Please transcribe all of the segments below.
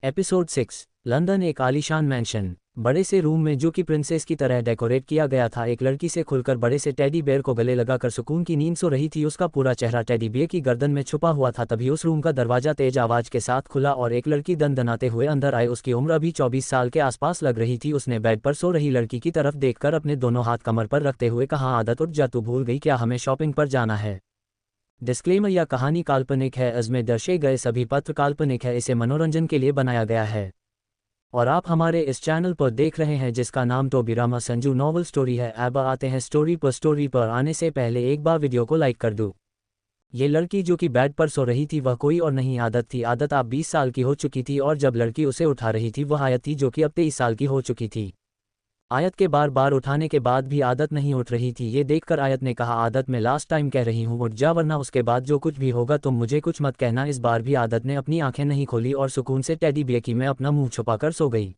Episode 6। London. एक आलीशान mention, बड़े से रूम में जो कि प्रिंसेस की तरह डेकोरेट किया गया था। एक लड़की से खुलकर बड़े से टेडी बेयर को गले लगाकर सुकून की नींद सो रही थी। उसका पूरा चेहरा टेडी बेयर की गर्दन में छुपा हुआ था। तभी उस रूम का दरवाजा तेज आवाज के साथ खुला और एक लड़की दनदनाते हुए अंदर आए। उसकी उम्र अभी 24 साल के आसपास लग रही थी। उसने बेड पर सो रही लड़की की तरफ देखकर अपने दोनों हाथ कमर पर रखते हुए कहा, आदत उठ जा, तू भूल गई क्या हमें शॉपिंग पर जाना है। डिस्क्लेमर, यह कहानी काल्पनिक है। इसमें दर्शाए गए सभी पात्र काल्पनिक है। इसे मनोरंजन के लिए बनाया गया है और आप हमारे इस चैनल पर देख रहे हैं जिसका नाम टोबीरामा संजू नॉवल स्टोरी है। अब आते हैं स्टोरी पर। स्टोरी पर आने से पहले एक बार वीडियो को लाइक कर दो। ये लड़की जो कि बेड पर सो रही थी वह कोई और नहीं आदत थी। आदत आप 20 साल की हो चुकी थी और जब लड़की उसे उठा रही थी वह आयत थी जो कि अब 23 साल की हो चुकी थी। आयत के बार बार उठाने के बाद भी आदत नहीं उठ रही थी। ये देखकर आयत ने कहा, आदत मैं लास्ट टाइम कह रही हूँ उठ जा, वरना उसके बाद जो कुछ भी होगा तुम मुझे कुछ मत कहना। इस बार भी आदत ने अपनी आंखें नहीं खोली और सुकून से टेडी बेयर की में अपना मुंह छुपाकर सो गई।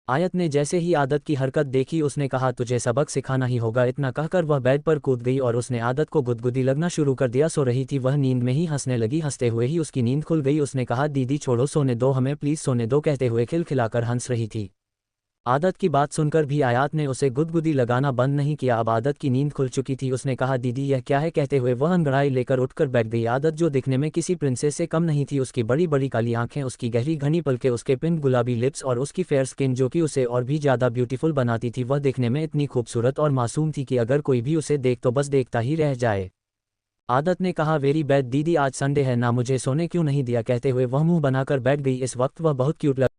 आयत ने जैसे ही आदत की हरकत देखी उसने कहा, तुझे सबक सिखाना ही होगा। इतना कहकर वह बेड पर कूद गई और उसने आदत को गुदगुदी लगना शुरू कर दिया। सो रही थी वह नींद में ही हंसने लगी। हंसते हुए ही उसकी नींद खुल गई। उसने कहा, दीदी छोड़ो, सोने दो हमें प्लीज, सोने दो, कहते हुए खिलखिलाकर हंस रही थी। आदत की बात सुनकर भी आयत ने उसे गुदगुदी लगाना बंद नहीं किया। अब आदत की नींद खुल चुकी थी। उसने कहा, दीदी यह क्या है, कहते हुए वह अंगड़ाई लेकर उठकर बैठ गई। आदत जो दिखने में किसी प्रिंसेस से कम नहीं थी। उसकी बड़ी बड़ी काली आंखें, उसकी गहरी घनी पलकें, उसके पिंक गुलाबी लिप्स और उसकी फेयर स्किन जो कि उसे और भी ज़्यादा ब्यूटीफुल बनाती थी। वह दिखने में इतनी खूबसूरत और मासूम थी कि अगर कोई भी उसे देख तो बस देखता ही रह जाए। आदत ने कहा, वेरी बैड दीदी, आज संडे है ना, मुझे सोने क्यों नहीं दिया, कहते हुए वह मुंह बनाकर बैठ गई। इस वक्त वह बहुत क्यूट लग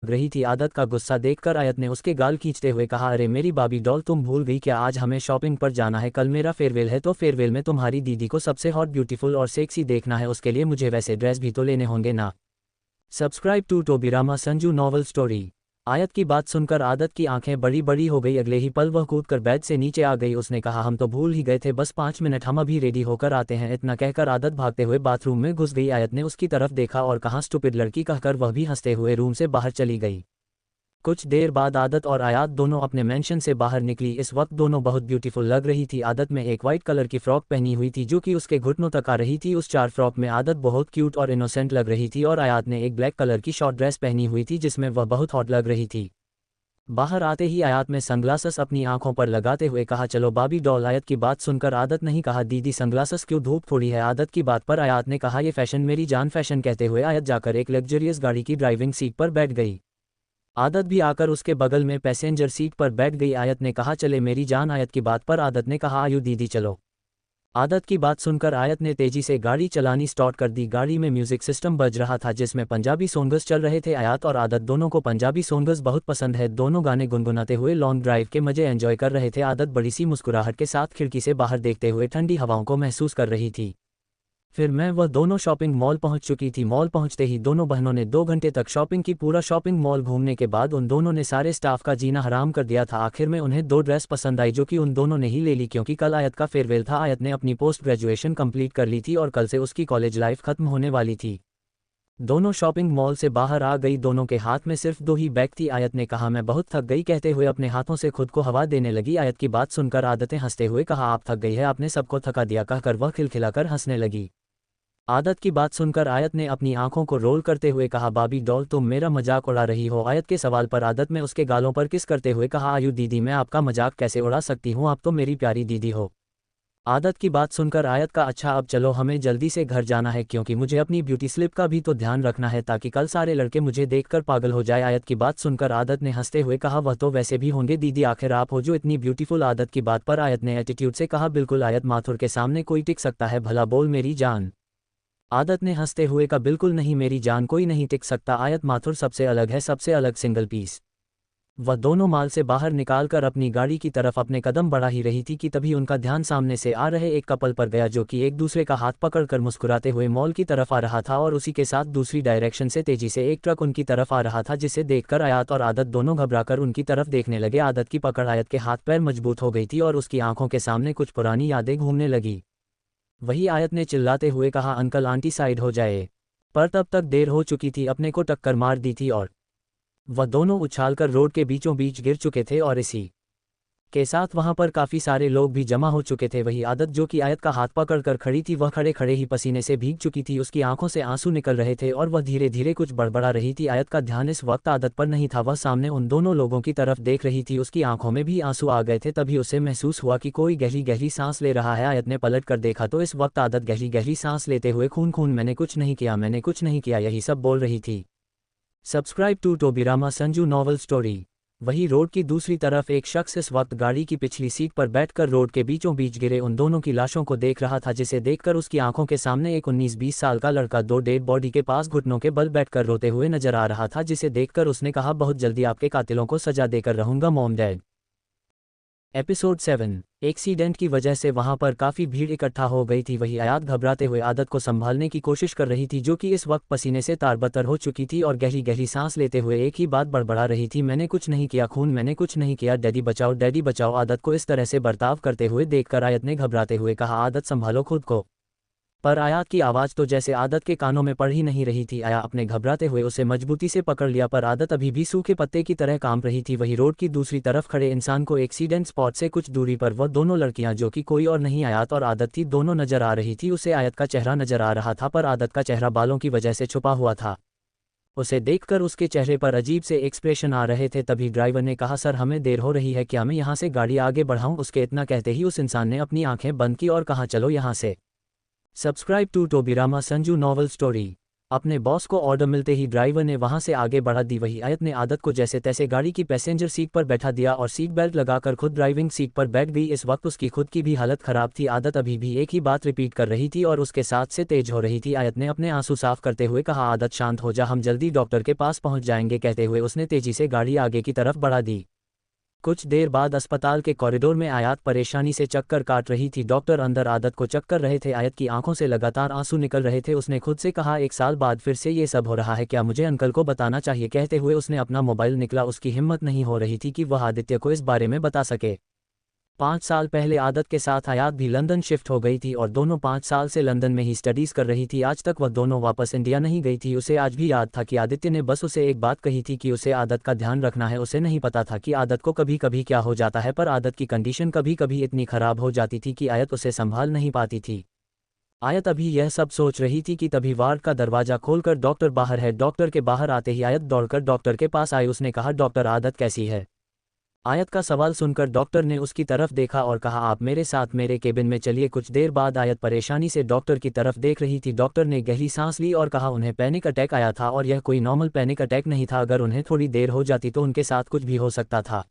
रही थी। आदत का गुस्सा देखकर आयत ने उसके गाल खींचते हुए कहा, अरे मेरी बाबी डॉल, तुम भूल गई क्या आज हमें शॉपिंग पर जाना है। कल मेरा फेयरवेल है तो फेयरवेल में तुम्हारी दीदी को सबसे हॉट, ब्यूटीफुल और सेक्सी देखना है। उसके लिए मुझे वैसे ड्रेस भी तो लेने होंगे ना। Subscribe to Tobirama Sanju novel story. Ayat की बात सुनकर आदत की आंखें बड़ी बड़ी हो गई। अगले ही पल वह कूदकर बेड से नीचे आ गई। उसने कहा, हम तो भूल ही गए थे, बस 5 मिनट, हम अभी रेडी होकर आते हैं। इतना कहकर आदत भागते हुए बाथरूम में घुस गई। आयत ने उसकी तरफ देखा और कहा, स्टूपिड लड़की, कहकर वह भी हंसते हुए रूम से बाहर चली गई। कुछ देर बाद आदत और आयत दोनों अपने मेंशन से बाहर निकली। इस वक्त दोनों बहुत ब्यूटीफुल लग रही थी। आदत में एक वाइट कलर की फ्रॉक पहनी हुई थी जो कि उसके घुटनों तक आ रही थी। उस चार फ्रॉक में आदत बहुत क्यूट और इनोसेंट लग रही थी और आयत ने एक ब्लैक कलर की शॉर्ट ड्रेस पहनी हुई थी जिसमें वह बहुत हॉट लग रही थी। बाहर आते ही आयत में सनग्लासेस अपनी आंखों पर लगाते हुए कहा, चलो बाबी डॉल। आयत की बात सुनकर आदत नहीं कहा, दीदी सनग्लासेस क्यों, धूप थोड़ी है। आदत की बात पर आयत ने कहा, ये फैशन मेरी जान, फैशन, कहते हुए आयत जाकर एक लग्जरियस गाड़ी की ड्राइविंग सीट पर बैठ गई। आदत भी आकर उसके बगल में पैसेंजर सीट पर बैठ गई। आयत ने कहा, चले मेरी जान। आयत की बात पर आदत ने कहा, आयु दीदी चलो। आदत की बात सुनकर आयत ने तेजी से गाड़ी चलानी स्टार्ट कर दी। गाड़ी में म्यूजिक सिस्टम बज रहा था जिसमें पंजाबी सॉन्ग्स चल रहे थे। आयत और आदत दोनों को पंजाबी सॉन्ग्स बहुत पसंद है। दोनों गाने गुनगुनाते हुए लॉन्ग ड्राइव के मजे एंजॉय कर रहे थे। आदत बड़ी सी मुस्कुराहट के साथ खिड़की से बाहर देखते हुए ठंडी हवाओं को महसूस कर रही थी। फिर वह दोनों शॉपिंग मॉल पहुंच चुकी थी। मॉल पहुंचते ही दोनों बहनों ने 2 घंटे तक शॉपिंग की। पूरा शॉपिंग मॉल घूमने के बाद उन दोनों ने सारे स्टाफ का जीना हराम कर दिया था। आखिर में उन्हें 2 ड्रेस पसंद आई जो कि उन दोनों ने ही ले ली क्योंकि कल आयत का फेयरवेल था। आयत ने अपनी पोस्ट ग्रेजुएशन कंप्लीट कर ली थी और कल से उसकी कॉलेज लाइफ खत्म होने वाली थी। दोनों शॉपिंग मॉल से बाहर आ गई। दोनों के हाथ में सिर्फ 2 ही बैग थी। आयत ने कहा, मैं बहुत थक गई, कहते हुए अपने हाथों से खुद को हवा देने लगी। आयत की बात सुनकर आदतें हंसते हुए कहा, आप थक गई है, आपने सबको थका दिया, कहकर वह खिलखिलाकर हंसने लगी। आदत की बात सुनकर आयत ने अपनी आंखों को रोल करते हुए कहा, बाबी डॉल तुम मेरा मजाक उड़ा रही हो। आयत के सवाल पर आदत में उसके गालों पर किस करते हुए कहा, आयु दीदी मैं आपका मजाक कैसे उड़ा सकती हूँ, आप तो मेरी प्यारी दीदी हो। आदत की बात सुनकर आयत का, अच्छा अब चलो हमें जल्दी से घर जाना है क्योंकि मुझे अपनी ब्यूटी स्लिप का भी तो ध्यान रखना है ताकि कल सारे लड़के मुझे देखकर पागल हो जाए। आयत की बात सुनकर आदत ने हंसते हुए कहा, वह तो वैसे भी होंगे दीदी, आखिर आप हो जो इतनी ब्यूटीफुल। आदत की बात पर आयत ने एटीट्यूड से कहा, बिल्कुल आयत, माथुर के सामने कोई टिक सकता है, भला बोल मेरी जान। आदत ने हंसते हुए कहा, बिल्कुल नहीं मेरी जान, कोई नहीं टिक सकता। आयत, माथुर सबसे अलग है, सबसे अलग, सिंगल पीस। वह दोनों माल से बाहर निकालकर अपनी गाड़ी की तरफ अपने कदम बढ़ा ही रही थी कि तभी उनका ध्यान सामने से आ रहे एक कपल पर गया जो कि एक दूसरे का हाथ पकड़कर मुस्कुराते हुए मॉल की तरफ आ रहा था और उसी के साथ दूसरी डायरेक्शन से तेजी से एक ट्रक उनकी तरफ आ रहा था जिसे देखकर आयत और आदत दोनों घबराकर उनकी तरफ देखने लगे। आदत की पकड़ आयत के हाथ पैर मजबूत हो गई थी और उसकी आंखों के सामने कुछ पुरानी यादें घूमने लगी। वही आयत ने चिल्लाते हुए कहा, अंकल आंटी साइड हो जाए, पर तब तक देर हो चुकी थी, अपने को टक्कर मार दी थी और वह दोनों उछालकर रोड के बीचों बीच गिर चुके थे और इसी के साथ वहां पर काफी सारे लोग भी जमा हो चुके थे। वही आदत जो कि आयत का हाथ पकड़कर खड़ी थी, वह खड़े खड़े ही पसीने से भीग चुकी थी, उसकी आंखों से आंसू निकल रहे थे और वह धीरे धीरे कुछ बड़बड़ा रही थी। आयत का ध्यान इस वक्त आदत पर नहीं था, वह सामने उन दोनों लोगों की तरफ देख रही थी, उसकी आंखों में भी आंसू आ गए थे। तभी उसे महसूस हुआ कि कोई गहरी गहरी सांस ले रहा है। आयत ने पलट कर देखा तो इस वक्त आदत गहरी गहरी सांस लेते हुए खून खून मैंने कुछ नहीं किया, मैंने कुछ नहीं किया, यही सब बोल रही थी। Subscribe to Tobirama Sanju novel story. वही रोड की दूसरी तरफ एक शख्स इस वक्त गाड़ी की पिछली सीट पर बैठकर रोड के बीचों बीच गिरे उन दोनों की लाशों को देख रहा था, जिसे देखकर उसकी आंखों के सामने एक 19-20 साल का लड़का दो डेड बॉडी के पास घुटनों के बल बैठकर रोते हुए नजर आ रहा था, जिसे देखकर उसने कहा, बहुत जल्दी आपके कातिलों को सजा देकर रहूंगा मॉम डैड। एपिसोड 7। एक्सीडेंट की वजह से वहां पर काफी भीड़ इकट्ठा हो गई थी। वही आयत घबराते हुए आदत को संभालने की कोशिश कर रही थी, जो कि इस वक्त पसीने से तारबतर हो चुकी थी और गहरी गहरी सांस लेते हुए एक ही बात बड़बड़ा रही थी, मैंने कुछ नहीं किया खून, मैंने कुछ नहीं किया, डैडी बचाओ डैडी बचाओ। आदत को इस तरह से बर्ताव करते हुए देखकर आयत ने घबराते हुए कहा, आदत संभालो खुद को। पर आयत की आवाज़ तो जैसे आदत के कानों में पड़ ही नहीं रही थी। आया अपने घबराते हुए उसे मजबूती से पकड़ लिया, पर आदत अभी भी सूखे पत्ते की तरह कांप रही थी। वही रोड की दूसरी तरफ खड़े इंसान को एक्सीडेंट स्पॉट से कुछ दूरी पर वह दोनों लड़कियां, जो कि कोई और नहीं आयत और आदत थी, दोनों नजर आ रही थी। उसे आयत का चेहरा नजर आ रहा था, पर आदत का चेहरा बालों की वजह से छुपा हुआ था। उसे देखकर उसके चेहरे पर अजीब से एक्सप्रेशन आ रहे थे। तभी ड्राइवर ने कहा, सर हमें देर हो रही है, क्या मैं यहाँ से गाड़ी आगे बढ़ाऊँ? उसके इतना कहते ही उस इंसान ने अपनी आंखें बंद की और कहा, चलो यहाँ से। Subscribe to Tobirama Sanju novel story. अपने बॉस को ऑर्डर मिलते ही ड्राइवर ने वहां से आगे बढ़ा दी। वही आयत ने आदत को जैसे तैसे गाड़ी की पैसेंजर सीट पर बैठा दिया और सीट बेल्ट लगाकर खुद ड्राइविंग सीट पर बैठ गई। इस वक्त उसकी खुद की भी हालत खराब थी। आदत अभी भी एक ही बात रिपीट कर रही थी और उसके साथ से तेज हो रही थी। आयत ने अपने आंसू साफ करते हुए कहा, आदत शांत हो जा, हम जल्दी डॉक्टर के पास पहुंच जाएंगे। कहते हुए उसने तेजी से गाड़ी आगे की तरफ बढ़ा दी। कुछ देर बाद अस्पताल के कॉरिडोर में आयत परेशानी से चक्कर काट रही थी। डॉक्टर अंदर आदत को चेक कर रहे थे। आयत की आंखों से लगातार आंसू निकल रहे थे। उसने खुद से कहा, 1 साल बाद फिर से ये सब हो रहा है, क्या मुझे अंकल को बताना चाहिए? कहते हुए उसने अपना मोबाइल निकला। उसकी हिम्मत नहीं हो रही थी कि वह आदित्य को इस बारे में बता सके। 5 साल पहले आदत के साथ आयत भी लंदन शिफ्ट हो गई थी और दोनों 5 साल से लंदन में ही स्टडीज़ कर रही थी। आज तक वह दोनों वापस इंडिया नहीं गई थी। उसे आज भी याद था कि आदित्य ने बस उसे एक बात कही थी कि उसे आदत का ध्यान रखना है। उसे नहीं पता था कि आदत को कभी कभी क्या हो जाता है, पर आदत की कंडीशन कभी कभी इतनी खराब हो जाती थी कि आयत उसे संभाल नहीं पाती थी। आयत अभी यह सब सोच रही थी कि तभी वार्ड का दरवाजा खोलकर डॉक्टर बाहर है। डॉक्टर के बाहर आते ही आयत दौड़कर डॉक्टर के पास आई। उसने कहा, डॉक्टर आदत कैसी है? आयत का सवाल सुनकर डॉक्टर ने उसकी तरफ देखा और कहा, आप मेरे साथ मेरे केबिन में चलिए। कुछ देर बाद आयत परेशानी से डॉक्टर की तरफ देख रही थी। डॉक्टर ने गहरी सांस ली और कहा, उन्हें पैनिक अटैक आया था और यह कोई नॉर्मल पैनिक अटैक नहीं था। अगर उन्हें थोड़ी देर हो जाती तो उनके साथ कुछ भी हो सकता था।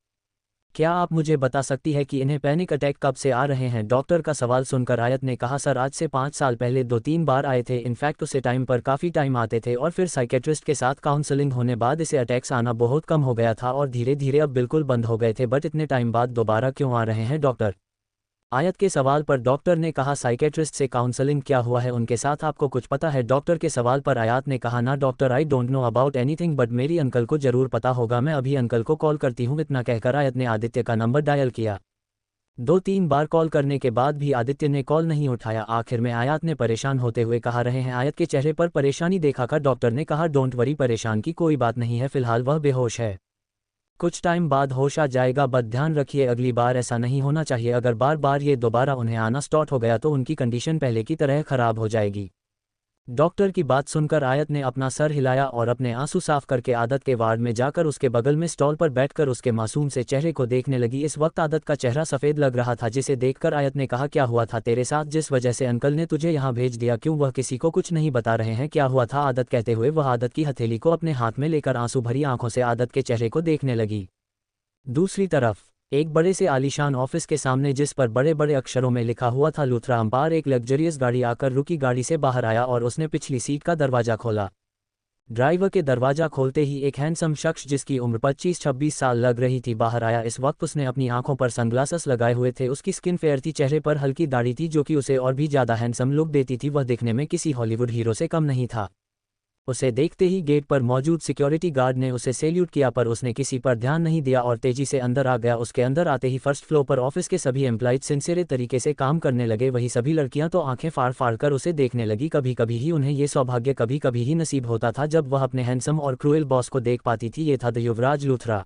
क्या आप मुझे बता सकती है कि इन्हें पैनिक अटैक कब से आ रहे हैं? डॉक्टर का सवाल सुनकर आयत ने कहा, सर आज से 5 साल पहले 2-3 बार आए थे। इनफैक्ट उसे टाइम पर काफ़ी टाइम आते थे और फिर साइकेट्रिस्ट के साथ काउंसलिंग होने बाद इसे अटैक्स आना बहुत कम हो गया था और धीरे धीरे अब बिल्कुल बंद हो गए थे। बट इतने टाइम बाद दोबारा क्यों आ रहे हैं डॉक्टर? आयत के सवाल पर डॉक्टर ने कहा, साइकेट्रिस्ट से काउंसलिंग क्या हुआ है उनके साथ, आपको कुछ पता है? डॉक्टर के सवाल पर आयत ने कहा, ना doctor, I don't know about anything, but मेरी अंकल को जरूर पता होगा, मैं अभी अंकल को कॉल करती हूँ। इतना कहकर आयत ने आदित्य का नंबर डायल किया। 2-3 बार कॉल करने के बाद भी आदित्य ने कॉल नहीं उठाया। आखिर में आयत ने परेशान होते हुए कहा, रहे हैं? आयत के चेहरे पर परेशानी देखाकर डॉक्टर ने कहा, डोंट वरी, परेशान की कोई बात नहीं है, फिलहाल वह बेहोश है, कुछ टाइम बाद होश आ जाएगा। बट ध्यान रखिए अगली बार ऐसा नहीं होना चाहिए। अगर बार बार ये दोबारा उन्हें आना स्टार्ट हो गया तो उनकी कंडीशन पहले की तरह खराब हो जाएगी। डॉक्टर की बात सुनकर आयत ने अपना सर हिलाया और अपने आंसू साफ करके आदत के वार्ड में जाकर उसके बगल में स्टॉल पर बैठकर उसके मासूम से चेहरे को देखने लगी। इस वक्त आदत का चेहरा सफ़ेद लग रहा था, जिसे देखकर आयत ने कहा, क्या हुआ था तेरे साथ जिस वजह से अंकल ने तुझे यहाँ भेज दिया? क्यों वह किसी को कुछ नहीं बता रहे हैं? क्या हुआ था? आदत कहते हुए वह आदत की हथेली को अपने हाथ में लेकर आंसू भरी आंखों से आदत के चेहरे को देखने लगी। दूसरी तरफ एक बड़े से आलीशान ऑफिस के सामने, जिस पर बड़े बड़े अक्षरों में लिखा हुआ था लूथरा अंपायर, एक लग्जरियस गाड़ी आकर रुकी। गाड़ी से बाहर आया और उसने पिछली सीट का दरवाजा खोला। ड्राइवर के दरवाजा खोलते ही एक हैंडसम शख्स, जिसकी उम्र 25-26 साल लग रही थी, बाहर आया। इस वक्त उसने अपनी आंखों पर सनग्लासेस लगाए हुए थे। उसकी स्किन फेयर थी, चेहरे पर हल्की दाढ़ी थी, जो कि उसे और भी ज़्यादा हैंडसम लुक देती थी। वह दिखने में किसी हॉलीवुड हीरो से कम नहीं था। उसे देखते ही गेट पर मौजूद सिक्योरिटी गार्ड ने उसे सैल्यूट किया, पर उसने किसी पर ध्यान नहीं दिया और तेजी से अंदर आ गया। उसके अंदर आते ही फर्स्ट फ्लोर पर ऑफिस के सभी एम्प्लॉयज सिंसियर तरीके से काम करने लगे। वही सभी लड़कियां तो आंखें फाड़ फाड़ कर उसे देखने लगी। कभी कभी ही उन्हें ये सौभाग्य कभी कभी ही नसीब होता था जब वह अपने हैंडसम और क्रूएल बॉस को देख पाती थी। ये था द युवराज लूथरा।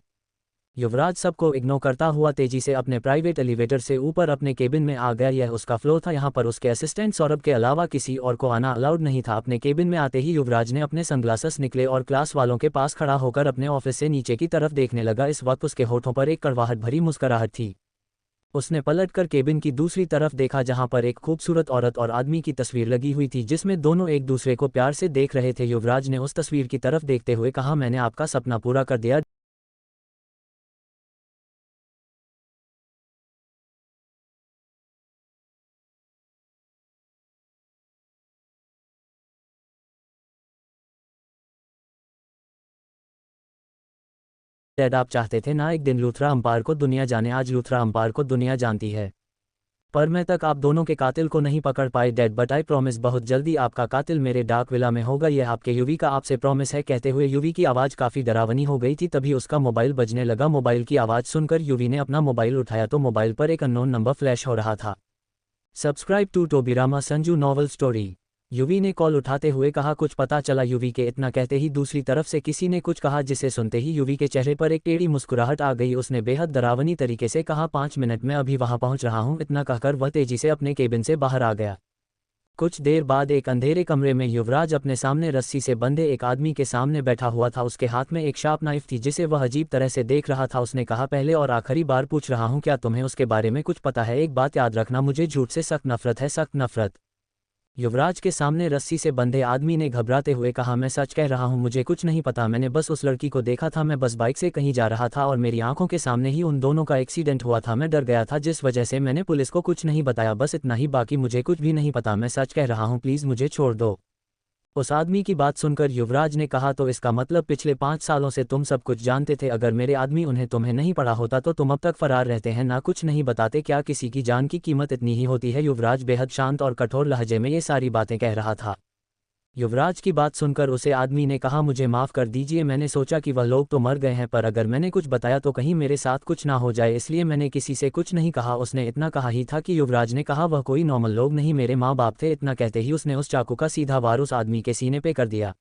युवराज सबको इग्नोर करता हुआ तेजी से अपने प्राइवेट एलिवेटर से ऊपर अपने केबिन में आ गया। यह उसका फ्लो था। यहाँ पर उसके असिस्टेंट सौरभ के अलावा किसी और को आना अलाउड नहीं था। अपने केबिन में आते ही युवराज ने अपने सनग्लासेस निकले और क्लास वालों के पास खड़ा होकर अपने ऑफिस से नीचे की तरफ देखने लगा। इस वक्त उसके होठों पर एक कड़वाहट भरी मुस्कुराहट थी। उसने पलटकर केबिन की दूसरी तरफ देखा जहां पर एक खूबसूरत औरत और आदमी की तस्वीर लगी हुई थी जिसमें दोनों एक दूसरे को प्यार से देख रहे थे। युवराज ने उस तस्वीर की तरफ देखते हुए कहा, मैंने आपका सपना पूरा कर दिया। डैड, आप चाहते थे ना एक दिन लूथरा अंपायर को दुनिया जाने। आज लूथरा अंपायर को दुनिया जानती है, पर मैं तक आप दोनों के कातिल को नहीं पकड़ पाए डैड। बट आई प्रॉमिस, बहुत जल्दी आपका कातिल मेरे डार्क विला में होगा। यह आपके युवी का आपसे प्रॉमिस है। कहते हुए युवी की आवाज़ काफ़ी डरावनी हो गई थी। तभी उसका मोबाइल बजने लगा। मोबाइल की आवाज़ सुनकर युवी ने अपना मोबाइल उठाया तो मोबाइल पर एक अननोन नंबर फ्लैश हो रहा था। Subscribe to Tobirama Sanju novel story. Yuvi ने कॉल उठाते हुए कहा, कुछ पता चला? युवी के इतना कहते ही दूसरी तरफ से किसी ने कुछ कहा जिसे सुनते ही युवी के चेहरे पर एक टेढ़ी मुस्कुराहट आ गई। उसने बेहद डरावनी तरीके से कहा, 5 मिनट में अभी वहां पहुंच रहा हूं। इतना कहकर वह तेजी से अपने केबिन से बाहर आ गया। कुछ देर बाद एक अंधेरे कमरे में युवराज अपने सामने रस्सी से बंधे एक आदमी के सामने बैठा हुआ था। उसके हाथ में एक शार्प नाइफ थी जिसे वह अजीब तरह से देख रहा था। उसने कहा, पहले और आखिरी बार पूछ रहा हूं, क्या तुम्हें उसके बारे में कुछ पता है? एक बात याद रखना, मुझे झूठ से सख्त नफरत है, सख्त नफरत। युवराज के सामने रस्सी से बंधे आदमी ने घबराते हुए कहा, मैं सच कह रहा हूं, मुझे कुछ नहीं पता। मैंने बस उस लड़की को देखा था। मैं बस बाइक से कहीं जा रहा था और मेरी आंखों के सामने ही उन दोनों का एक्सीडेंट हुआ था। मैं डर गया था जिस वजह से मैंने पुलिस को कुछ नहीं बताया। बस इतना ही, बाकी मुझे कुछ भी नहीं पता। मैं सच कह रहा हूं, प्लीज़ मुझे छोड़ दो। उस आदमी की बात सुनकर युवराज ने कहा, तो इसका मतलब पिछले 5 सालों से तुम सब कुछ जानते थे? अगर मेरे आदमी उन्हें तुम्हें नहीं पड़ा होता तो तुम अब तक फरार रहते हैं, ना कुछ नहीं बताते। क्या किसी की जान की कीमत इतनी ही होती है? युवराज बेहद शांत और कठोर लहजे में ये सारी बातें कह रहा था। युवराज की बात सुनकर उसे आदमी ने कहा, मुझे माफ़ कर दीजिए, मैंने सोचा कि वह लोग तो मर गए हैं, पर अगर मैंने कुछ बताया तो कहीं मेरे साथ कुछ ना हो जाए, इसलिए मैंने किसी से कुछ नहीं कहा। उसने इतना कहा ही था कि युवराज ने कहा, वह कोई नॉर्मल लोग नहीं, मेरे माँ बाप थे। इतना कहते ही उसने उस चाकू का सीधा वार उस आदमी के सीने पे कर दिया।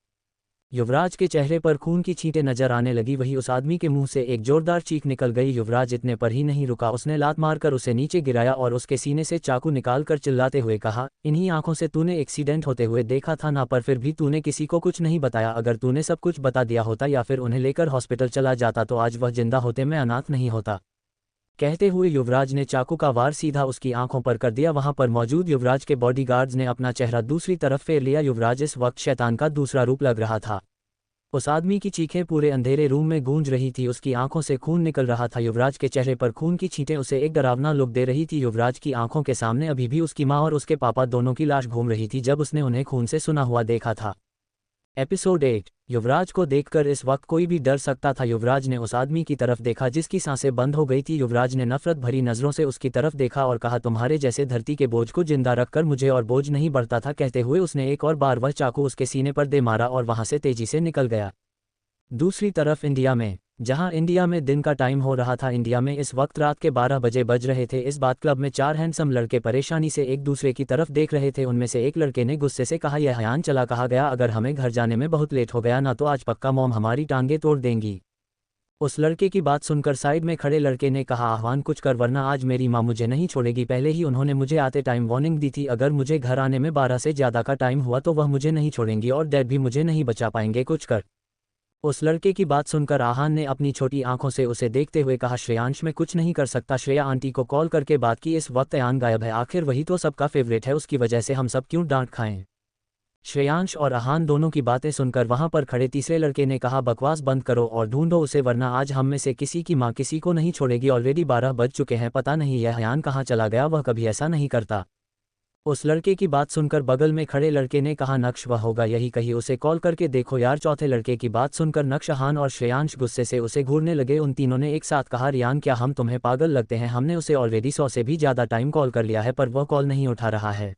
युवराज के चेहरे पर खून की छींटें नजर आने लगी। वही उस आदमी के मुंह से एक जोरदार चीख निकल गई। युवराज इतने पर ही नहीं रुका, उसने लात मारकर उसे नीचे गिराया और उसके सीने से चाकू निकालकर चिल्लाते हुए कहा, इन्हीं आंखों से तूने एक्सीडेंट होते हुए देखा था ना, पर फिर भी तूने किसी को कुछ नहीं बताया। अगर तूने सब कुछ बता दिया होता या फिर उन्हें लेकर हॉस्पिटल चला जाता तो आज वह जिंदा होते, मैं अनाथ नहीं होता। कहते हुए युवराज ने चाकू का वार सीधा उसकी आंखों पर कर दिया। वहां पर मौजूद युवराज के बॉडीगार्ड्स ने अपना चेहरा दूसरी तरफ फेर लिया। युवराज इस वक्त शैतान का दूसरा रूप लग रहा था। उस आदमी की चीखें पूरे अंधेरे रूम में गूंज रही थी। उसकी आंखों से खून निकल रहा था। युवराज के चेहरे पर खून की छींटें उसे एक डरावना लुक दे रही थी। युवराज की आंखों के सामने अभी भी उसकी मां और उसके पापा दोनों की लाश घूम रही थी जब उसने उन्हें खून से सुना हुआ देखा था। एपिसोड 8। युवराज को देखकर इस वक्त कोई भी डर सकता था। युवराज ने उस आदमी की तरफ देखा जिसकी सांसें बंद हो गई थी। युवराज ने नफरत भरी नजरों से उसकी तरफ देखा और कहा, तुम्हारे जैसे धरती के बोझ को जिंदा रखकर मुझे और बोझ नहीं बढ़ता था। कहते हुए उसने एक और बार वह चाकू उसके सीने पर दे मारा और वहां से तेजी से निकल गया। दूसरी तरफ इंडिया में, जहां इंडिया में दिन का टाइम हो रहा था, इंडिया में इस वक्त रात के 12 बजे बज रहे थे। इस बात क्लब में 4 हैंडसम लड़के परेशानी से एक दूसरे की तरफ देख रहे थे। उनमें से एक लड़के ने गुस्से से कहा, यह हयान चला कहा गया, अगर हमें घर जाने में बहुत लेट हो गया ना तो आज पक्का मॉम हमारी टांगे तोड़ देंगी। उस लड़के की बात सुनकर साइड में खड़े लड़के ने कहा, आह्वान कुछ कर वरना आज मेरी माँ मुझे नहीं छोड़ेगी। पहले ही उन्होंने मुझे आते टाइम वार्निंग दी थी, अगर मुझे घर आने में 12 से ज़्यादा का टाइम हुआ तो वह मुझे नहीं छोड़ेंगी और डैड भी मुझे नहीं बचा पाएंगे, कुछ कर। उस लड़के की बात सुनकर आहान ने अपनी छोटी आंखों से उसे देखते हुए कहा, श्रेयांश मैं कुछ नहीं कर सकता। श्रेया आंटी को कॉल करके बात की, इस वक्त अयान गायब है, आखिर वही तो सबका फेवरेट है, उसकी वजह से हम सब क्यों डांट खाएं। श्रेयांश और आहान दोनों की बातें सुनकर वहां पर खड़े तीसरे लड़के ने कहा, बकवास बंद करो और ढूंढो उसे वरना आज हम में से किसी की माँ किसी को नहीं छोड़ेगी। ऑलरेडी 12 बज चुके हैं, पता नहीं यह अयान कहाँ चला गया, वह कभी ऐसा नहीं करता। उस लड़के की बात सुनकर बगल में खड़े लड़के ने कहा, नक्श वह होगा, यही कही उसे कॉल करके देखो यार। चौथे लड़के की बात सुनकर नक्श, आहान और श्रेयांश गुस्से से उसे घूरने लगे। उन तीनों ने एक साथ कहा, रियान क्या हम तुम्हें पागल लगते हैं? हमने उसे ऑलरेडी 100 से भी ज़्यादा टाइम कॉल कर लिया है पर वह कॉल नहीं उठा रहा है।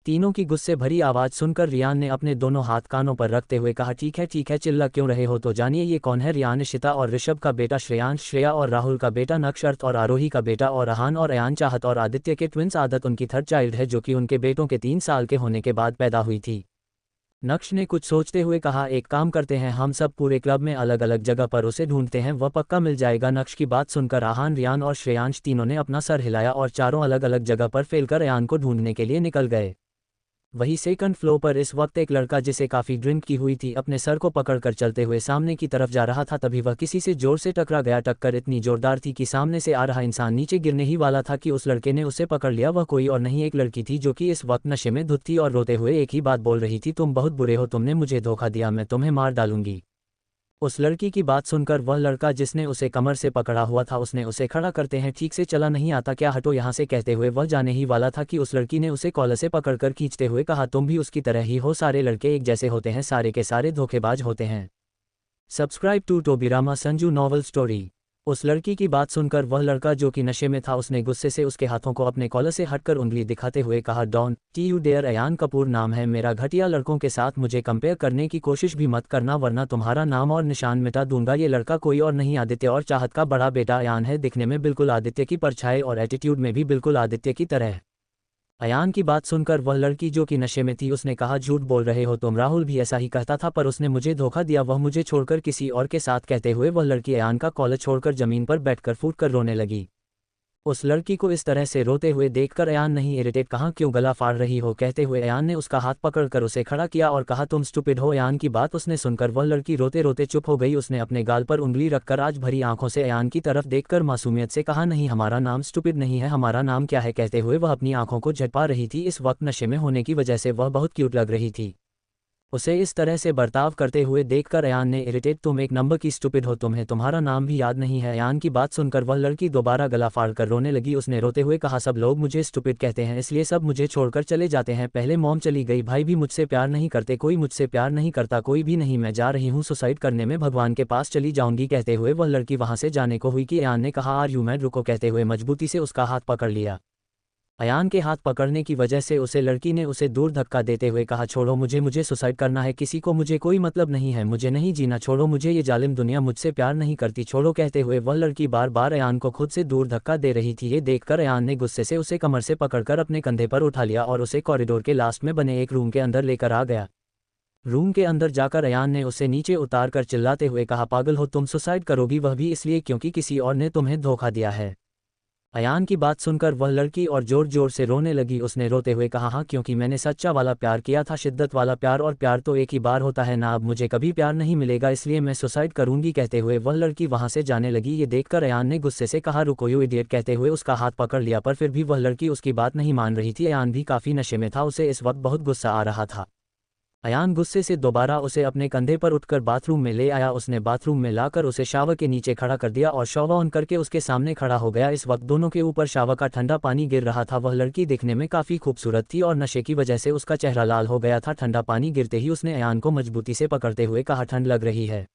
तीनों की गुस्से भरी आवाज़ सुनकर रियान ने अपने दोनों हाथ कानों पर रखते हुए कहा, ठीक है चिल्ला क्यों रहे हो, तो जानिए ये कौन है। रियान इशिता और ऋषभ का बेटा श्रेयांश, श्रेया और राहुल का बेटा नक्श, अर्थ और आरोही का बेटा, और आहान और अयान चाहत और आदित्य के ट्विंस आदत उनकी थर्ड चाइल्ड है जो कि उनके बेटों के 3 साल के होने के बाद पैदा हुई थी। नक्श ने कुछ सोचते हुए कहा, एक काम करते हैं, हम सब पूरे क्लब में अलग अलग जगह पर उसे ढूंढते हैं, वह पक्का मिल जाएगा। नक्श की बात सुनकर आहान, रियान और श्रेयांश तीनों ने अपना सर हिलाया और चारों अलग अलग जगह पर फैलकर अयान को ढूंढने के लिए निकल गए। वही सेकंड फ्लोर पर इस वक्त एक लड़का जिसे काफ़ी ड्रिंक की हुई थी अपने सर को पकड़कर चलते हुए सामने की तरफ जा रहा था। तभी वह किसी से जोर से टकरा गया। टक्कर इतनी जोरदार थी कि सामने से आ रहा इंसान नीचे गिरने ही वाला था कि उस लड़के ने उसे पकड़ लिया। वह कोई और नहीं एक लड़की थी जो कि इस वक्त नशे में धुत थी और रोते हुए एक ही बात बोल रही थी, तुम बहुत बुरे हो, तुमने मुझे धोखा दिया, मैं तुम्हें मार डालूंगी। उस लड़की की बात सुनकर वह लड़का जिसने उसे कमर से पकड़ा हुआ था उसने उसे खड़ा करते हैं, ठीक से चला नहीं आता क्या, हटो यहाँ से, कहते हुए वह जाने ही वाला था कि उस लड़की ने उसे कॉलर से पकड़कर खींचते हुए कहा, तुम भी उसकी तरह ही हो, सारे लड़के एक जैसे होते हैं, सारे के सारे धोखेबाज होते हैं। Subscribe to Tobirama Sanju novel story. उस लड़की की बात सुनकर वह लड़का जो कि नशे में था उसने गुस्से से उसके हाथों को अपने कॉलर से हटकर उंगली दिखाते हुए कहा, don't you dare, Ayaan Kapoor नाम है मेरा, घटिया लड़कों के साथ मुझे कंपेयर करने की कोशिश भी मत करना वरना तुम्हारा नाम और निशान मिटा दूंगा। ये लड़का कोई और नहीं आदित्य और चाहत का बड़ा बेटा अयान है, दिखने में बिल्कुल आदित्य की परछाई और एटीट्यूड में भी बिल्कुल आदित्य की तरह। अयान की बात सुनकर वह लड़की जो कि नशे में थी उसने कहा, झूठ बोल रहे हो तुम, राहुल भी ऐसा ही कहता था पर उसने मुझे धोखा दिया, वह मुझे छोड़कर किसी और के साथ, कहते हुए वह लड़की अयान का कॉलर छोड़कर जमीन पर बैठकर फूट कर रोने लगी। उस लड़की को इस तरह से रोते हुए देखकर अयान नहीं इरिटेट, कहाँ क्यों गला फाड़ रही हो, कहते हुए अयान ने उसका हाथ पकड़कर उसे खड़ा किया और कहा, तुम स्टूपिड हो। अयान की बात उसने सुनकर वह लड़की रोते रोते चुप हो गई। उसने अपने गाल पर उंगली रखकर आज भरी आंखों से अयान की तरफ देखकर मासूमियत से कहा, नहीं हमारा नाम स्टूपिड नहीं है, हमारा नाम क्या है, कहते हुए वह अपनी आंखों को झटपा रही थी। इस वक्त नशे में होने की वजह से वह बहुत क्यूट लग रही थी। उसे इस तरह से बर्ताव करते हुए देखकर अयान ने इरिटेट, तुम एक नंबर की स्टूपिड हो, तुम्हें तुम्हारा नाम भी याद नहीं है। अयान की बात सुनकर वह लड़की दोबारा गला फाड़कर रोने लगी। उसने रोते हुए कहा, सब लोग मुझे स्टूपिड कहते हैं इसलिए सब मुझे छोड़कर चले जाते हैं, पहले मॉम चली गई, भाई भी मुझसे प्यार नहीं करते, कोई मुझसे प्यार नहीं करता, कोई भी नहीं, मैं जा रही हूँ सुसाइड करने, में भगवान के पास चली जाऊंगी, कहते हुए वह लड़की वहां से जाने को हुई कि अयान ने कहा, आर यू मैड, रुको, कहते हुए मजबूती से उसका हाथ पकड़ लिया। अयान के हाथ पकड़ने की वजह से उसे लड़की ने उसे दूर धक्का देते हुए कहा, छोड़ो मुझे, मुझे सुसाइड करना है, किसी को मुझे कोई मतलब नहीं है, मुझे नहीं जीना, छोड़ो मुझे, ये जालिम दुनिया मुझसे प्यार नहीं करती, छोड़ो, कहते हुए वह लड़की बार बार अयान को खुद से दूर धक्का दे रही थी। ये देखकर अयान ने गुस्से से उसे कमर से पकड़कर अपने कंधे पर उठा लिया और उसे कॉरिडोर के लास्ट में बने एक रूम के अंदर लेकर आ गया। रूम के अंदर जाकर अयान ने उसे नीचे उतार कर चिल्लाते हुए कहा, पागल हो तुम, सुसाइड करोगी, वह भी इसलिए क्योंकि किसी और ने तुम्हें धोखा दिया है। अयान की बात सुनकर वह लड़की और जोर जोर से रोने लगी। उसने रोते हुए कहा, हाँ क्योंकि मैंने सच्चा वाला प्यार किया था, शिद्दत वाला प्यार, और प्यार तो एक ही बार होता है ना, अब मुझे कभी प्यार नहीं मिलेगा, इसलिए मैं सुसाइड करूंगी, कहते हुए वह लड़की वहां से जाने लगी। ये देखकर अयान ने गुस्से से कहा, रुको यू इडियट, कहते हुए उसका हाथ पकड़ लिया पर फिर भी वह लड़की उसकी बात नहीं मान रही थी। अयान भी काफी नशे में था, उसे इस वक्त बहुत गुस्सा आ रहा था। अयान गुस्से से दोबारा उसे अपने कंधे पर उठकर बाथरूम में ले आया। उसने बाथरूम में लाकर उसे शावर के नीचे खड़ा कर दिया और शावर ऑन करके उसके सामने खड़ा हो गया। इस वक्त दोनों के ऊपर शावर का ठंडा पानी गिर रहा था। वह लड़की दिखने में काफ़ी खूबसूरत थी और नशे की वजह से उसका चेहरा लाल हो गया था। ठंडा पानी गिरते ही उसने अयान को मजबूती से पकड़ते हुए कहा, ठंड लग रही है।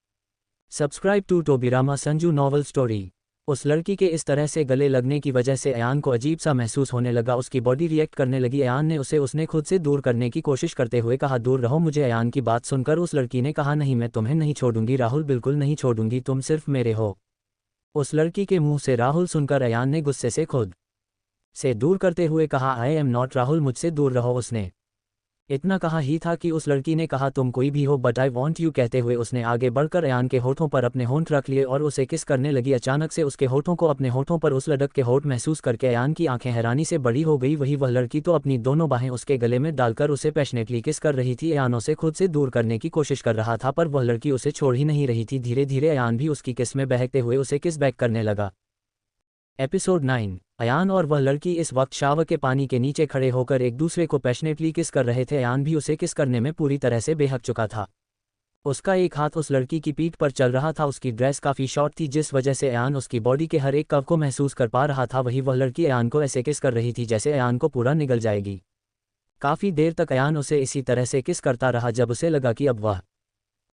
Subscribe to Tobirama Sanju novel story. उस लड़की के इस तरह से गले लगने की वजह से अयान को अजीब सा महसूस होने लगा, उसकी बॉडी रिएक्ट करने लगी। अयान ने उसने खुद से दूर करने की कोशिश करते हुए कहा, दूर रहो मुझे। अयान की बात सुनकर उस लड़की ने कहा, नहीं मैं तुम्हें नहीं छोड़ूंगी राहुल, बिल्कुल नहीं छोड़ूंगी, तुम सिर्फ मेरे हो। उस लड़की के मुंह से राहुल सुनकर अयान ने गुस्से से खुद से दूर करते हुए कहा, आई एम नॉट राहुल, मुझसे दूर रहो। उसने इतना कहा ही था कि उस लड़की ने कहा, तुम कोई भी हो बट आई वॉन्ट यू, कहते हुए उसने आगे बढ़कर अयान के होठों पर अपने होंठ रख लिए और उसे किस करने लगी। अचानक से उसके होठों को अपने होठों पर उस लड़क के होठ महसूस करके अयान की आंखें हैरानी से बड़ी हो गई। वह लड़की तो अपनी दोनों बाहें उसके गले में डालकर उसे पैशनेटली किस कर रही थी। अयान उसे खुद से दूर करने की कोशिश कर रहा था पर वह लड़की उसे छोड़ ही नहीं रही थी। धीरे धीरे अयान भी उसकी किस में बहकते हुए उसे किस बैक करने लगा। एपिसोड 9। अयान और वह लड़की इस वक्त शावर के पानी के नीचे खड़े होकर एक दूसरे को पैशनेटली किस कर रहे थे। अयान भी उसे किस करने में पूरी तरह से बेहक चुका था। उसका एक हाथ उस लड़की की पीठ पर चल रहा था। उसकी ड्रेस काफ़ी शॉर्ट थी जिस वजह से अयान उसकी बॉडी के हर एक कर्व को महसूस कर पा रहा था। वह लड़की अयान को ऐसे किस कर रही थी जैसे अयान को पूरा निगल जाएगी। काफ़ी देर तक अयान उसे इसी तरह से किस करता रहा जब उसे लगा कि अब वह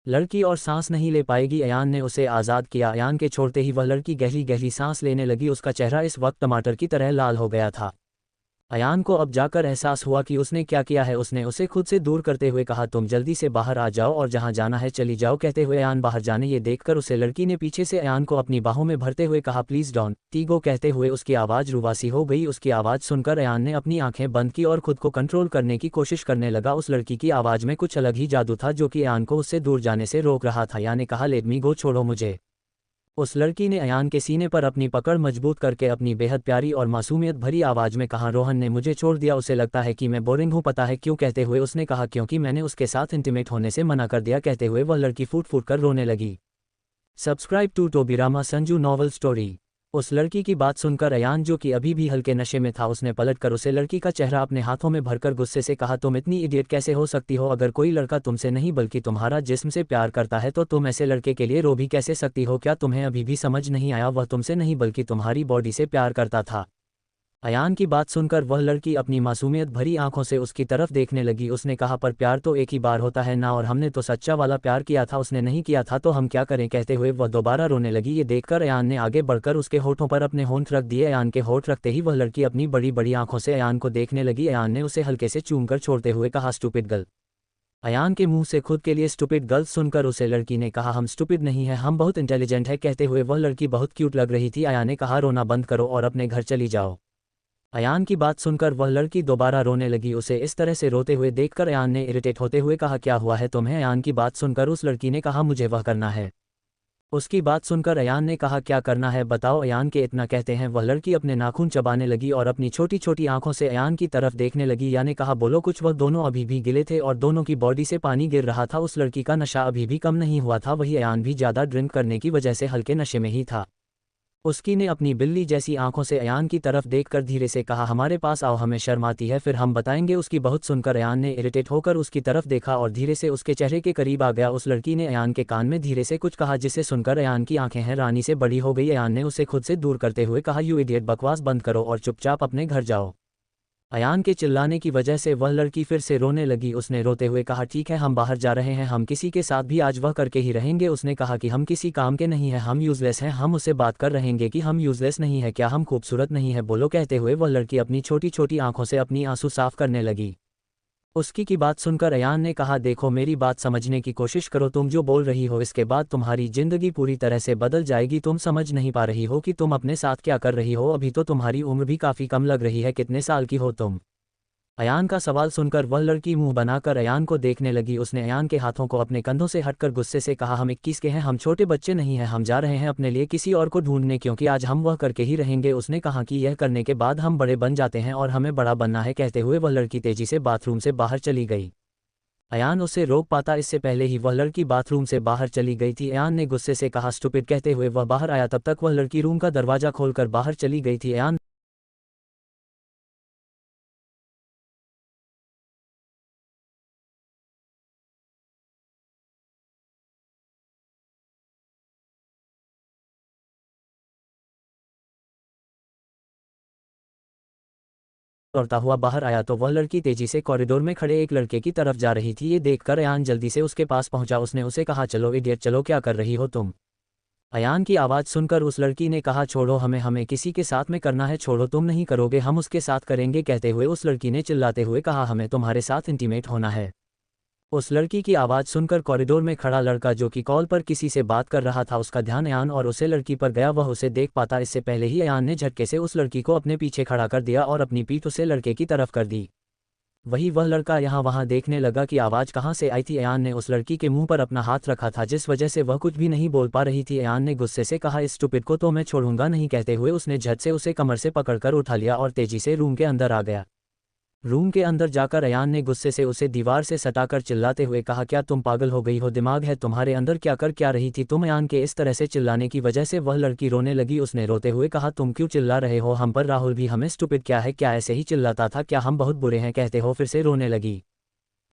लड़की और सांस नहीं ले पाएगी। अयान ने उसे आज़ाद किया। अयान के छोड़ते ही वह लड़की गहरी गहरी सांस लेने लगी। उसका चेहरा इस वक्त टमाटर की तरह लाल हो गया था। अयान को अब जाकर एहसास हुआ कि उसने क्या किया है। उसने उसे खुद से दूर करते हुए कहा, तुम जल्दी से बाहर आ जाओ और जहां जाना है चली जाओ। कहते हुए अयान बाहर जाने ये देखकर उसे लड़की ने पीछे से अयान को अपनी बाहों में भरते हुए कहा, प्लीज डॉन टीगो। कहते हुए उसकी आवाज़ रुवासी हो गई। उसकी आवाज़ सुनकर अयान ने अपनी आंखें बंद की और खुद को कंट्रोल करने की कोशिश करने लगा। उस लड़की की आवाज़ में कुछ अलग ही जादू था जो कि अयान को उससे दूर जाने से रोक रहा था। अयान ने कहा, लेट मी गो, छोड़ो मुझे। उस लड़की ने अयान के सीने पर अपनी पकड़ मजबूत करके अपनी बेहद प्यारी और मासूमियत भरी आवाज़ में कहा, रोहन ने मुझे छोड़ दिया, उसे लगता है कि मैं बोरिंग हूँ, पता है क्यों? कहते हुए उसने कहा, क्योंकि मैंने उसके साथ इंटीमेट होने से मना कर दिया। कहते हुए वह लड़की फूट फूट कर रोने लगी। Subscribe to Tobirama Sanju novel story. उस लड़की की बात सुनकर अयान, जो कि अभी भी हल्के नशे में था, उसने पलटकर उसे लड़की का चेहरा अपने हाथों में भरकर गुस्से से कहा, तुम इतनी इडियट कैसे हो सकती हो? अगर कोई लड़का तुमसे नहीं बल्कि तुम्हारा जिस्म से प्यार करता है तो तुम ऐसे लड़के के लिए रो भी कैसे सकती हो? क्या तुम्हें अभी भी समझ नहीं आया? वह तुमसे नहीं बल्कि तुम्हारी बॉडी से प्यार करता था। अयान की बात सुनकर वह लड़की अपनी मासूमियत भरी आंखों से उसकी तरफ देखने लगी। उसने कहा, पर प्यार तो एक ही बार होता है ना, और हमने तो सच्चा वाला प्यार किया था, उसने नहीं किया था तो हम क्या करें? कहते हुए वह दोबारा रोने लगी। ये देखकर अयान ने आगे बढ़कर उसके होठों पर अपने होंठ रख दिए। अयान के होंठ रखते ही वह लड़की अपनी बड़ी बड़ी आंखों से अयान को देखने लगी। अयान ने उसे हल्के से चूमकर छोड़ते हुए कहा, स्टूपिड गर्ल। अयान के मुंह से खुद के लिए स्टूपिड गर्ल सुनकर उसे लड़की ने कहा, हम स्टूपिड नहीं है, हम बहुत इंटेलिजेंट है। कहते हुए वह लड़की बहुत क्यूट लग रही थी। अयान ने कहा, रोना बंद करो और अपने घर चली जाओ। अयान की बात सुनकर वह लड़की दोबारा रोने लगी। उसे इस तरह से रोते हुए देखकर अयान ने इरिटेट होते हुए कहा, क्या हुआ है तुम्हें? अयान की बात सुनकर उस लड़की ने कहा, मुझे वह करना है। उसकी बात सुनकर अयान ने कहा, क्या करना है बताओ? अयान के इतना कहते हैं वह लड़की अपने नाखून चबाने लगी और अपनी छोटी छोटी आंखों से अयान की तरफ देखने लगी। अयान ने कहा, बोलो कुछ। वह दोनों अभी भी गिले थे और दोनों की बॉडी से पानी गिर रहा था। उस लड़की का नशा अभी भी कम नहीं हुआ था, वही अयान भी ज़्यादा ड्रिंक करने की वजह से हल्के नशे में ही था। उसकी ने अपनी बिल्ली जैसी आंखों से अयान की तरफ देखकर धीरे से कहा, हमारे पास आओ, हमें शर्म आती है, फिर हम बताएंगे। उसकी बहुत सुनकर अयान ने इरिटेट होकर उसकी तरफ देखा और धीरे से उसके चेहरे के करीब आ गया। उस लड़की ने अयान के कान में धीरे से कुछ कहा जिसे सुनकर अयान की आंखें हैरानी से बड़ी हो गई। अयान ने उसे खुद से दूर करते हुए कहा, यू इडियट, बकवास बंद करो और चुपचाप अपने घर जाओ। अयान के चिल्लाने की वजह से वह लड़की फिर से रोने लगी। उसने रोते हुए कहा, ठीक है, हम बाहर जा रहे हैं, हम किसी के साथ भी आज वह करके ही रहेंगे। उसने कहा कि हम किसी काम के नहीं हैं, हम यूजलेस हैं। हम उसे बात कर रहेंगे कि हम यूजलेस नहीं है, क्या हम खूबसूरत नहीं है? बोलो। कहते हुए वह लड़की अपनी छोटी छोटी आंखों से अपनी आंसू साफ करने लगी। उसकी की बात सुनकर अयान ने कहा, देखो मेरी बात समझने की कोशिश करो, तुम जो बोल रही हो इसके बाद तुम्हारी जिंदगी पूरी तरह से बदल जाएगी। तुम समझ नहीं पा रही हो कि तुम अपने साथ क्या कर रही हो? अभी तो तुम्हारी उम्र भी काफ़ी कम लग रही है, कितने साल की हो तुम? अयान का सवाल सुनकर वह लड़की मुंह बनाकर अयान को देखने लगी। उसने अयान के हाथों को अपने कंधों से हटकर गुस्से से कहा, हम 21 के हैं, हम छोटे बच्चे नहीं हैं, हम जा रहे हैं अपने लिए किसी और को ढूंढने, क्योंकि आज हम वह करके ही रहेंगे। उसने कहा कि यह करने के बाद हम बड़े बन जाते हैं और हमें बड़ा बनना है। कहते हुए वह लड़की तेजी से बाथरूम से बाहर चली गई। अयान उसे रोक पाता इससे पहले ही वह लड़की बाथरूम से बाहर चली गई थी। अयान ने गुस्से से कहा, स्टूपिड। कहते हुए वह बाहर आया, तब तक वह लड़की रूम का दरवाजा खोलकर बाहर चली गई थी। अयान दौड़ता हुआ बाहर आया तो वह लड़की तेजी से कॉरिडोर में खड़े एक लड़के की तरफ जा रही थी। ये देखकर अयान जल्दी से उसके पास पहुंचा। उसने उसे कहा, चलो इडियट, चलो, क्या कर रही हो तुम? अयान की आवाज़ सुनकर उस लड़की ने कहा, छोड़ो, हमें हमें किसी के साथ में करना है, छोड़ो, तुम नहीं करोगे, हम उसके साथ करेंगे। कहते हुए उस लड़की ने चिल्लाते हुए कहा, हमें तुम्हारे साथ इंटीमेट होना है। उस लड़की की आवाज़ सुनकर कॉरिडोर में खड़ा लड़का जो कि कॉल पर किसी से बात कर रहा था, उसका ध्यान अयान और उसे लड़की पर गया। वह उसे देख पाता इससे पहले ही अयान ने झटके से उस लड़की को अपने पीछे खड़ा कर दिया और अपनी पीठ उसे लड़के की तरफ कर दी। वही वह लड़का यहाँ वहाँ देखने लगा कि आवाज़ कहाँ से आई थी। अयान ने उस लड़की के मुंह पर अपना हाथ रखा था जिस वजह से वह कुछ भी नहीं बोल पा रही थी। अयान ने गुस्से से कहा, इस स्टूपिड को तो मैं छोड़ूंगा नहीं। कहते हुए उसने झट से उसे कमर से पकड़कर उठा लिया और तेजी से रूम के अंदर आ गया। रूम के अंदर जाकर अयान ने गुस्से से उसे दीवार से सटाकर चिल्लाते हुए कहा, क्या तुम पागल हो गई हो? दिमाग है तुम्हारे अंदर? क्या कर क्या रही थी तुम? अयान के इस तरह से चिल्लाने की वजह से वह लड़की रोने लगी। उसने रोते हुए कहा, तुम क्यों चिल्ला रहे हो हम पर? राहुल भी हमें स्टूपिड क्या है? क्या ऐसे ही चिल्लाता था? क्या हम बहुत बुरे हैं? कहते हो फिर से रोने लगी।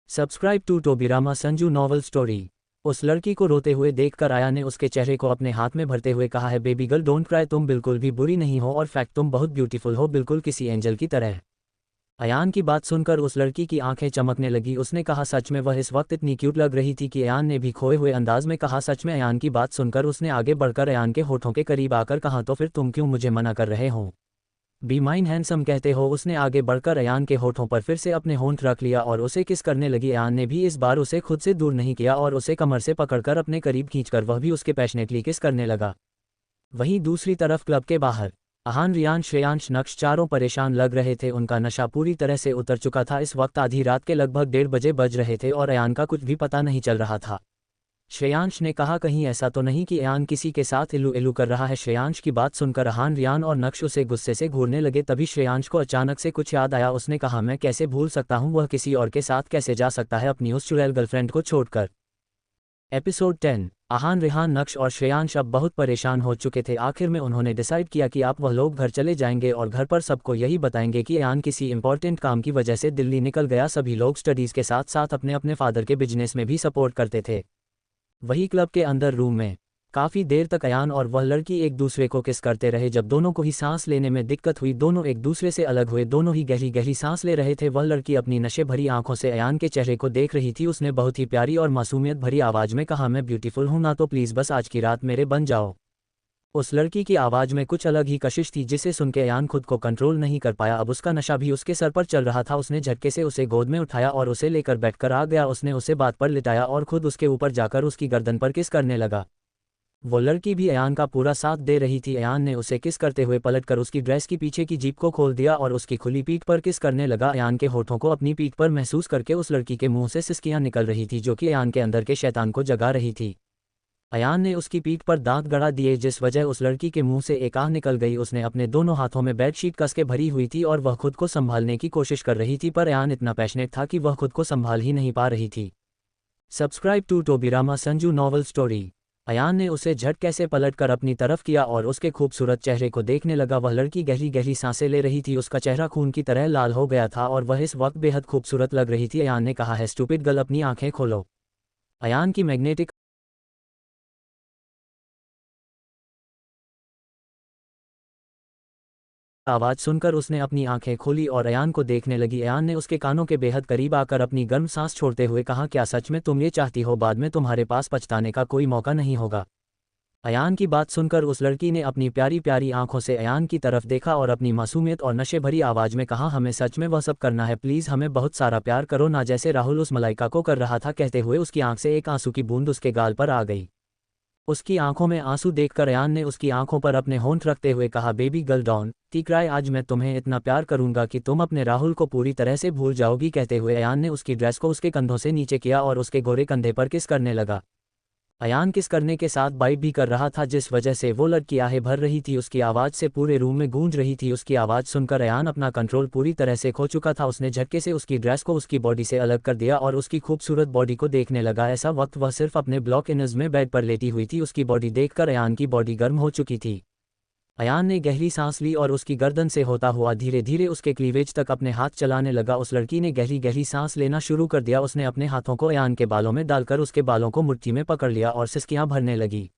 Subscribe to Tobirama Sanju novel story. उस लड़की को रोते हुए देखकर आया ने उसके चेहरे को अपने हाथ में भरते हुए कहा है, बेबी गर्ल डोंट क्राई, तुम बिल्कुल भी बुरी नहीं हो और फैक्ट तुम बहुत ब्यूटीफुल हो, बिल्कुल किसी एंजल की तरह। अयान की बात सुनकर उस लड़की की आंखें चमकने लगी। उसने कहा, सच में वह इस वक्त इतनी क्यूट लग रही थी कि अयान ने भी खोए हुए अंदाज में कहा, सच में? अयान की बात सुनकर उसने आगे बढ़कर अयान के होठों के करीब आकर कहा, तो फिर तुम क्यों मुझे मना कर रहे हो? बी माइन हैंडसम कहते हो। उसने आगे बढ़कर अयान के होठों पर फिर से अपने होंठ रख लिया और उसे किस करने लगी। अयान ने भी इस बार उसे खुद से दूर नहीं किया और उसे कमर से पकड़कर अपने करीब खींचकर वह भी उसके पैशनेटली किस करने लगा। वहीं दूसरी तरफ क्लब के बाहर अहान, रियान, श्रेयांश, नक्श चारों परेशान लग रहे थे। उनका नशा पूरी तरह से उतर चुका था। इस वक्त आधी रात के लगभग 1:30 बजे बज रहे थे और अयान का कुछ भी पता नहीं चल रहा था। श्रेयांश ने कहा, कहीं ऐसा तो नहीं कि अयान किसी के साथ इलू इलू कर रहा है। श्रेयांश की बात सुनकर अहान, रियान और नक्श उसे गुस्से से घूरने लगे। तभी श्रेयांश को अचानक से कुछ याद आया। उसने कहा, मैं कैसे भूल सकता हूँ, वह किसी और के साथ कैसे जा सकता है अपनी उस चुड़ैल गर्लफ्रेंड को छोड़कर। एपिसोड 10। अहान, रिहान, नक्श और श्रेयांश अब बहुत परेशान हो चुके थे। आखिर में उन्होंने डिसाइड किया कि आप वह लोग घर चले जाएंगे और घर पर सबको यही बताएंगे कि अयान किसी इंपॉर्टेंट काम की वजह से दिल्ली निकल गया। सभी लोग स्टडीज़ के साथ साथ अपने अपने फादर के बिजनेस में भी सपोर्ट करते थे। वही क्लब के अंदर रूम में काफ़ी देर तक अयान और वह लड़की एक दूसरे को किस करते रहे। जब दोनों को ही सांस लेने में दिक्कत हुई, दोनों एक दूसरे से अलग हुए। दोनों ही गहरी गहरी सांस ले रहे थे। वह लड़की अपनी नशे भरी आंखों से अयान के चेहरे को देख रही थी। उसने बहुत ही प्यारी और मासूमियत भरी आवाज़ में कहा, मैं ब्यूटीफुल हूँ ना, तो प्लीज़ बस आज की रात मेरे बन जाओ। उस लड़की की आवाज़ में कुछ अलग ही कशिश थी जिसे सुन के अयान खुद को कंट्रोल नहीं कर पाया। अब उसका नशा भी उसके सर पर चल रहा था। उसने झटके से उसे गोद में उठाया और उसे लेकर बैठकर आ गया। उसने उसे बात पर लिटाया और खुद उसके ऊपर जाकर उसकी गर्दन पर किस करने लगा। वो लड़की भी अयान का पूरा साथ दे रही थी। अयान ने उसे किस करते हुए पलटकर उसकी ड्रेस की पीछे की जीप को खोल दिया और उसकी खुली पीठ पर किस करने लगा। अयान के होठों को अपनी पीठ पर महसूस करके उस लड़की के मुंह से सिसकियां निकल रही थी जो कि अयान के अंदर के शैतान को जगा रही थी। अयान ने उसकी पीठ पर दांत गड़ा दिए जिस वजह उस लड़की के मुंह से एक आह निकल गई। उसने अपने दोनों हाथों में बेडशीट कस के भरी हुई थी और वह खुद को संभालने की कोशिश कर रही थी, पर अयान इतना पैशनेट था कि वह खुद को संभाल ही नहीं पा रही थी। Subscribe to Tobirama Sanju novel story. Ayaan ने उसे झटके से पलटकर अपनी तरफ किया और उसके खूबसूरत चेहरे को देखने लगा। वह लड़की गहरी गहरी सांसें ले रही थी। उसका चेहरा खून की तरह लाल हो गया था और वह इस वक्त बेहद खूबसूरत लग रही थी। अयान ने कहा है, स्टूपिड गर्ल, अपनी आंखें खोलो। अयान की मैग्नेटिक आवाज़ सुनकर उसने अपनी आंखें खोली और अयान को देखने लगी। अयान ने उसके कानों के बेहद करीब आकर अपनी गर्म सांस छोड़ते हुए कहा, क्या सच में तुम ये चाहती हो? बाद में तुम्हारे पास पछताने का कोई मौका नहीं होगा। अयान की बात सुनकर उस लड़की ने अपनी प्यारी प्यारी आंखों से अयान की तरफ देखा और अपनी मासूमियत और नशे भरी आवाज़ में कहा, हमें सच में वह सब करना है, प्लीज़ हमें बहुत सारा प्यार करो ना, जैसे राहुल उस मलाइका को कर रहा था। कहते हुए उसकी आंख से एक आंसू की बूंद उसके गाल पर आ गई। उसकी आंखों में आंसू देखकर अयान ने उसकी आंखों पर अपने होंठ रखते हुए कहा, बेबी गर्ल डॉन टीक्राई, आज मैं तुम्हें इतना प्यार करूंगा कि तुम अपने राहुल को पूरी तरह से भूल जाओगी। कहते हुए अयान ने उसकी ड्रेस को उसके कंधों से नीचे किया और उसके गोरे कंधे पर किस करने लगा। अयान किस करने के साथ बाइट भी कर रहा था जिस वजह से वो लड़की आहें भर रही थी। उसकी आवाज़ से पूरे रूम में गूंज रही थी। उसकी आवाज़ सुनकर अयान अपना कंट्रोल पूरी तरह से खो चुका था। उसने झटके से उसकी ड्रेस को उसकी बॉडी से अलग कर दिया और उसकी खूबसूरत बॉडी को देखने लगा। ऐसा वक्त वह सिर्फ अपने ब्लॉक इनर्स में बेड पर लेटी हुई थी। उसकी बॉडी देखकर अयान की बॉडी गर्म हो चुकी थी। अयान ने गहरी सांस ली और उसकी गर्दन से होता हुआ धीरे धीरे उसके क्लीवेज तक अपने हाथ चलाने लगा। उस लड़की ने गहरी गहरी सांस लेना शुरू कर दिया। उसने अपने हाथों को अयान के बालों में डालकर उसके बालों को मुट्ठी में पकड़ लिया और सिसकियां भरने लगी।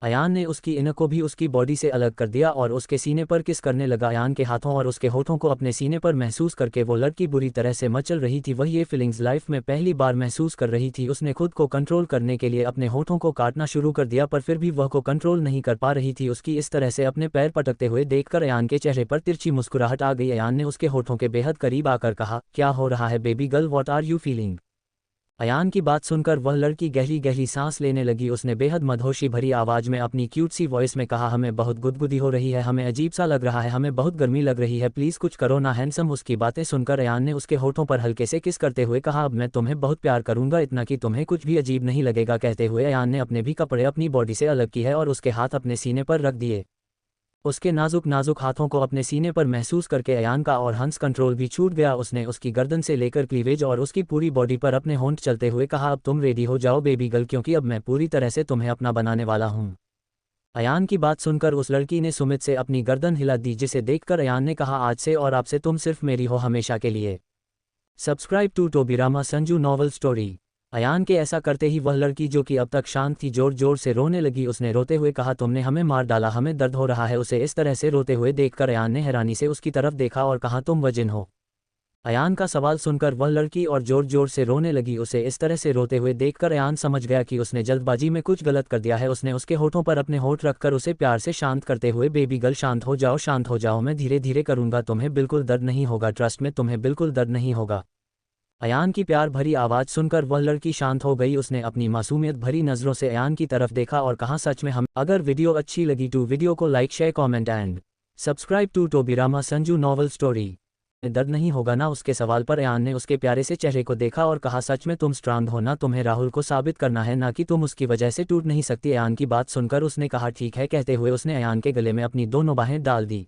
अयान ने उसकी इनर को भी उसकी बॉडी से अलग कर दिया और उसके सीने पर किस करने लगा। अयान के हाथों और उसके होठों को अपने सीने पर महसूस करके वो लड़की बुरी तरह से मचल रही थी। वह ये फीलिंग्स लाइफ में पहली बार महसूस कर रही थी। उसने खुद को कंट्रोल करने के लिए अपने होठों को काटना शुरू कर दिया, पर फिर भी वह को कंट्रोल नहीं कर पा रही थी। उसकी इस तरह से अपने पैर पटकते हुए देखकर अयान के चेहरे पर तिरछी मुस्कुराहट आ गई। अयान ने उसके होठों के बेहद करीब आकर कहा, क्या हो रहा है baby girl, what are you feeling? Ayaan की बात सुनकर वह लड़की गहरी गहरी सांस लेने लगी। उसने बेहद मदहोशी भरी आवाज़ में अपनी क्यूट सी वॉइस में कहा, हमें बहुत गुदगुदी हो रही है, हमें अजीब सा लग रहा है, हमें बहुत गर्मी लग रही है, प्लीज़ कुछ करो ना हैंडसम। उसकी बातें सुनकर अयान ने उसके होठों पर हल्के से किस करते हुए कहा, अब मैं तुम्हें बहुत प्यार करूंगा, इतना कि तुम्हें कुछ भी अजीब नहीं लगेगा। कहते हुए अयान ने अपने भी कपड़े अपनी बॉडी से अलग किए और उसके हाथ अपने सीने पर रख दिए। उसके नाजुक नाजुक हाथों को अपने सीने पर महसूस करके अयान का और हंस कंट्रोल भी छूट गया। उसने उसकी गर्दन से लेकर क्लीवेज और उसकी पूरी बॉडी पर अपने होंठ चलते हुए कहा, अब तुम रेडी हो जाओ बेबी गर्ल, क्योंकि अब मैं पूरी तरह से तुम्हें अपना बनाने वाला हूँ। अयान की बात सुनकर उस लड़की ने सुमित से अपनी गर्दन हिला दी, जिसे देखकर अयान ने कहा, आज से और आपसे तुम सिर्फ मेरी हो हमेशा के लिए। Subscribe to Tobirama Sanju novel story. Ayaan के ऐसा करते ही वह लड़की जो कि अब तक शांत थी जोर जोर से रोने लगी। उसने रोते हुए कहा, तुमने हमें मार डाला, हमें दर्द हो रहा है। उसे इस तरह से रोते हुए देखकर अयान ने हैरानी से उसकी तरफ देखा और कहा, तुम वजिन हो? अयान का सवाल सुनकर वह लड़की और जोर जोर से रोने लगी। उसे इस तरह से रोते हुए देखकर अयान समझ गया कि उसने जल्दबाजी में कुछ गलत कर दिया है। उसने उसके होठों पर अपने होठ रखकर उसे प्यार से शांत करते हुए, बेबी गर्ल शांत हो जाओ, मैं धीरे धीरे करूंगा, तुम्हें बिल्कुल दर्द नहीं होगा, ट्रस्ट में, तुम्हें बिल्कुल दर्द नहीं होगा। अयान की प्यार भरी आवाज़ सुनकर वह लड़की शांत हो गई। उसने अपनी मासूमियत भरी नज़रों से अयान की तरफ देखा और कहा, सच में हम। अगर वीडियो अच्छी लगी तो वीडियो को like, share, comment and subscribe to Tobirama Sanju novel story. दर्द नहीं होगा ना? उसके सवाल पर अयान ने उसके प्यारे से चेहरे को देखा और कहा, सच में तुम स्ट्रांग हो ना? तुम्हें राहुल को साबित करना है ना कि तुम उसकी वजह से टूट नहीं सकती। अयान की बात सुनकर उसने कहा, ठीक है, कहते हुए उसने अयान के गले में अपनी दोनों बाहें डाल दी।